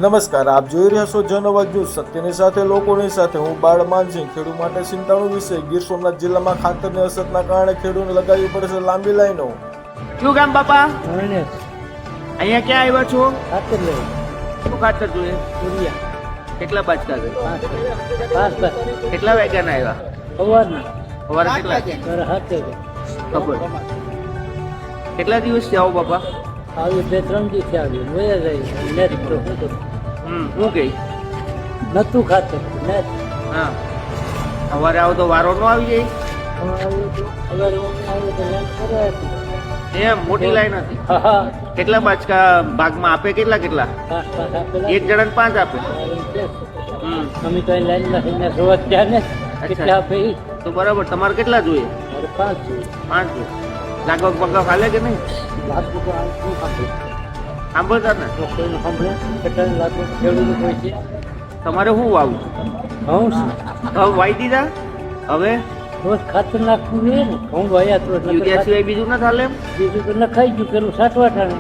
નમસ્કાર, આપ જોઈ રહ્યા છો જનઅવાજ ન્યૂઝ. સત્યની સાથે લોકોની સાથે હું બાળ માનસિંહ. ખેડૂત માટે ચિંતાનો વિષય. ગીર સોમનાથ જિલ્લામાં ખાતરની અછતના કારણે ખેડૂતને લગાવવી પડે છે લાંબી લાઈનો. શું કામ બાપા? અહીંયા ક્યાં આવ્યા છો? ખાતર લઈ શું ખાતર જોઈએ? યુરિયા કેટલા બાચકા છે? 5 કેટલા વાગ્યાના આવ્યા? સવારના સવારે કેટલા? મારા હાથે ખબર. કેટલા દિવસથી આવો બાપા? આવી 2-3 દિવસ આવ્યું વયા જાય નેટ તો હું ગઈ નતું ખાતર નેટ હા. સવારે આવો તો વારો ન આવી જાય? અગર આવ્યું તો લેન્ડ કરે એમ મોટી લાઈન હતી. હા કેટલા બાચકા ભાગમાં આપે? કેટલા કેટલા? 5 આપેલા એક જણાને 5 આપે. અમે તો લાઈનમાં થઈને જોવા ત્યાં ને કેટલા આપે ઈ તો બરાબર. તમારે કેટલા જોઈએ? મારે 5 જોઈએ 5 જોઈએ. લાગવગ પગા હાલે કે નહીં? લાગુ તો આ શું ખાતું સાંભળતા ને કોઈનું સાંભળે કેટલા લાગુ ખેડૂત હોય છે. તમારે શું વાવું? ઘઉં હવે વાઈ દીધા? હવે રોજ ખાતર નાખવું જોઈએ ને ઘઉં વાયા તો યુરિયા સિવાય બીજું ના ચાલે એમ? બીજું તો નખાઈ ગયું પેલું 60 વાટાણે